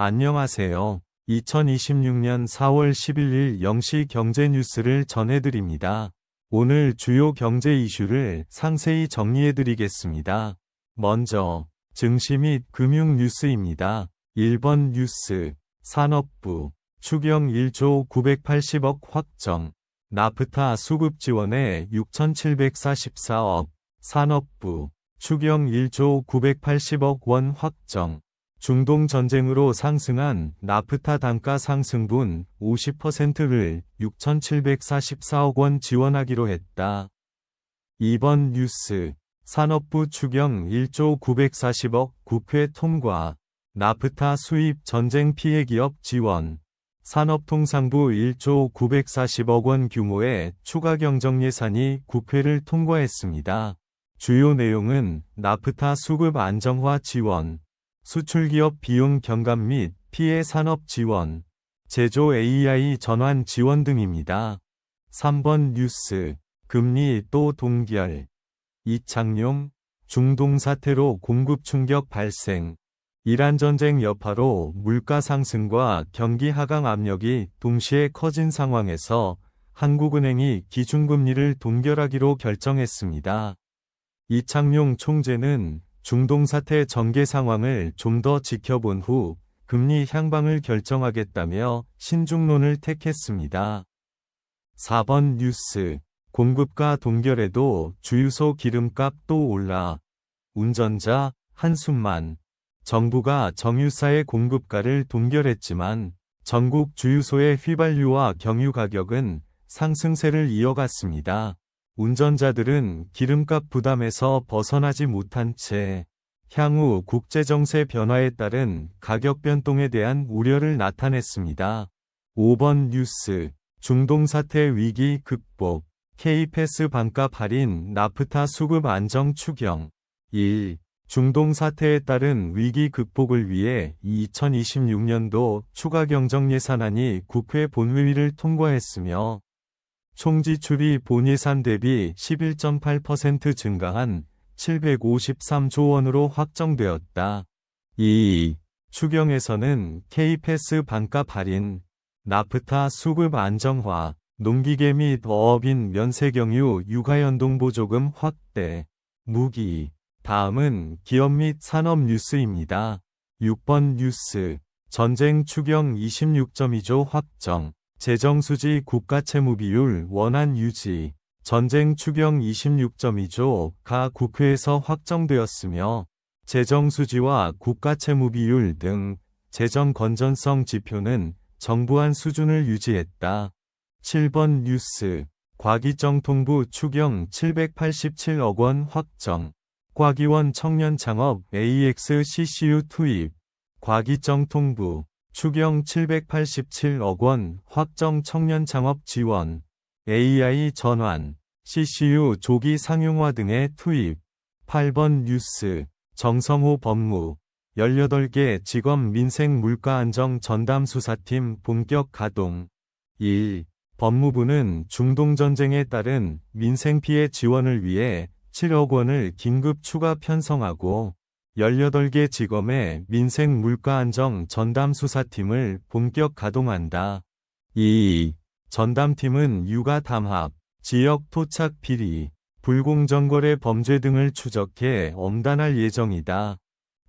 안녕하세요. 2026년 4월 11일 0시 경제 뉴스를 전해드립니다. 오늘 주요 경제 이슈를 상세히 정리해드리겠습니다. 먼저 증시 및 금융 뉴스입니다. 1번 뉴스, 산업부, 추경 1조 980억 확정, 나프타 수급 지원에 6,744억, 산업부, 추경 1조 980억 원 확정, 중동 전쟁으로 상승한 나프타 단가 상승분 50%를 6,744억 원 지원하기로 했다. 2번 뉴스, 산업부 추경 1조 940억 국회 통과, 나프타 수입 전쟁 피해 기업 지원, 산업통상부 1조 940억 원 규모의 추가 경정 예산이 국회를 통과했습니다. 주요 내용은 나프타 수급 안정화 지원, 수출기업 비용 경감 및 피해 산업 지원, 제조 AI 전환 지원 등입니다. 3번 뉴스, 금리 또 동결, 이창용, 중동 사태로 공급 충격 발생, 이란 전쟁 여파로 물가 상승과 경기 하강 압력이 동시에 커진 상황에서 한국은행이 기준금리를 동결하기로 결정했습니다. 이창용 총재는 중동 사태 전개 상황을 좀 더 지켜본 후 금리 향방을 결정하겠다며 신중론을 택했습니다. 4번 뉴스, 공급가 동결에도 주유소 기름값 또 올라, 운전자 한숨만, 정부가 정유사의 공급가를 동결했지만 전국 주유소의 휘발유와 경유 가격은 상승세를 이어갔습니다. 운전자들은 기름값 부담에서 벗어나지 못한 채 향후 국제정세 변화에 따른 가격 변동에 대한 우려를 나타냈습니다. 5번 뉴스, 중동 사태 위기 극복, K패스 반값 할인 나프타 수급 안정 추경. 1. 중동 사태에 따른 위기 극복을 위해 2026년도 추가 경정 예산안이 국회 본회의를 통과했으며 총 지출이 본 예산 대비 11.8% 증가한 753조 원으로 확정되었다. 2. 추경에서는 K패스 반값 할인, 나프타 수급 안정화, 농기계 및 어업인 면세경유 육아연동보조금 확대, 무기. 다음은 기업 및 산업 뉴스입니다. 6번 뉴스, 전쟁 추경 26.2조 확정, 재정수지 국가채무 비율 원안 유지, 전쟁 추경 26.2조가 국회에서 확정되었으며 재정수지와 국가채무 비율 등 재정 건전성 지표는 정부안 수준을 유지했다. 7번 뉴스, 과기정통부 추경 787억 원 확정, 과기원 청년 창업 AX CCU 투입, 과기정통부 추경 787억 원 확정 청년 창업 지원, AI 전환, CCU 조기 상용화 등의 투입. 8번 뉴스, 정성호 법무, 18개 직업 민생 물가 안정 전담 수사팀 본격 가동. 1. 법무부는 중동 전쟁에 따른 민생 피해 지원을 위해 7억 원을 긴급 추가 편성하고 18개 지검의 민생 물가 안정 전담 수사팀을 본격 가동한다. 2. 전담팀은 육아 담합, 지역 토착 비리, 불공정거래 범죄 등을 추적해 엄단할 예정이다.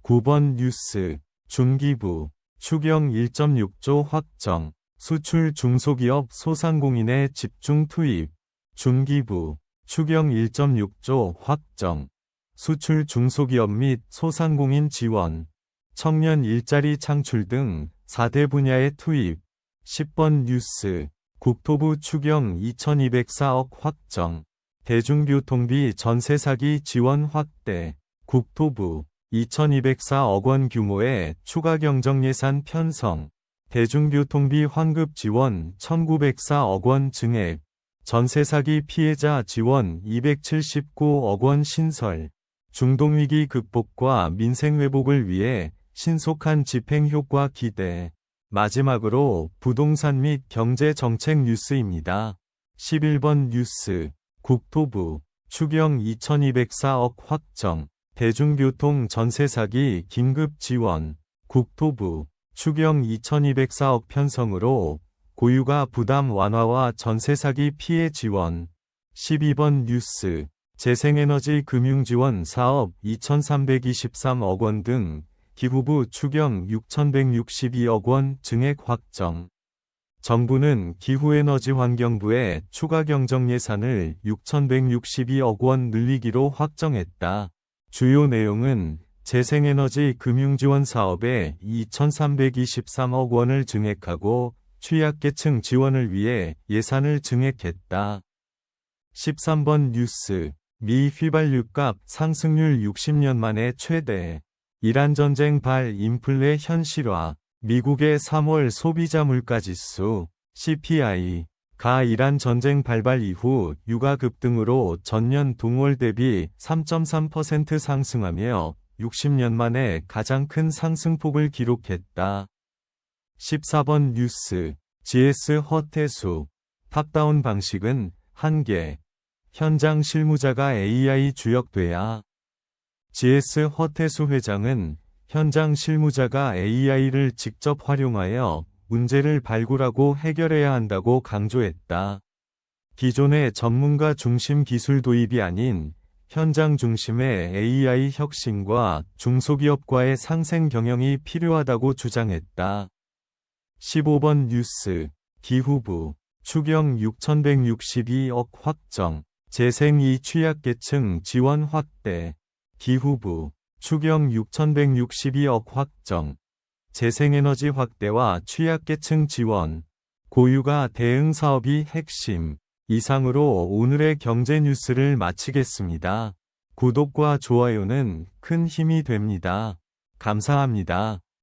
9번 뉴스, 중기부, 추경 1.6조 확정, 수출 중소기업 소상공인의 집중 투입, 중기부, 추경 1.6조 확정, 수출 중소기업 및 소상공인 지원, 청년 일자리 창출 등 4대 분야의 투입. 10번 뉴스, 국토부 추경 2,204억 확정, 대중교통비 전세 사기 지원 확대, 국토부 2,204억 원 규모의 추가 경정 예산 편성, 대중교통비 환급 지원 1,904억 원 증액, 전세 사기 피해자 지원 279억 원 신설, 중동위기 극복과 민생 회복을 위해 신속한 집행 효과 기대. 마지막으로 부동산 및 경제 정책 뉴스입니다. 11번 뉴스, 국토부, 추경 2,204억 확정, 대중교통 전세 사기 긴급 지원, 국토부, 추경 2204억 편성으로 고유가 부담 완화와 전세 사기 피해 지원. 12번 뉴스. 재생에너지 금융지원 사업 2323억 원 등 기후부 추경 6162억 원 증액 확정. 정부는 기후에너지환경부에 추가 경정 예산을 6162억 원 늘리기로 확정했다. 주요 내용은 재생에너지 금융지원 사업에 2323억 원을 증액하고 취약계층 지원을 위해 예산을 증액했다. 13번 뉴스. 미 휘발유값 상승률 60년 만에 최대. 이란 전쟁 발 인플레 현실화. 미국의 3월 소비자 물가지수 CPI 가 이란 전쟁 발발 이후 유가 급등으로 전년 동월 대비 3.3% 상승하며 60년 만에 가장 큰 상승폭을 기록했다. 14번 뉴스. GS 허태수 탑다운 방식은 한계. 현장 실무자가 AI 주역돼야. GS 허태수 회장은 현장 실무자가 AI를 직접 활용하여 문제를 발굴하고 해결해야 한다고 강조했다. 기존의 전문가 중심 기술 도입이 아닌 현장 중심의 AI 혁신과 중소기업과의 상생 경영이 필요하다고 주장했다. 15번 뉴스. 기후부 추경 6162억 확정. 재생이 취약계층 지원 확대. 기후부 추경 6162억 확정. 재생에너지 확대와 취약계층 지원. 고유가 대응 사업이 핵심. 이상으로 오늘의 경제 뉴스를 마치겠습니다. 구독과 좋아요는 큰 힘이 됩니다. 감사합니다.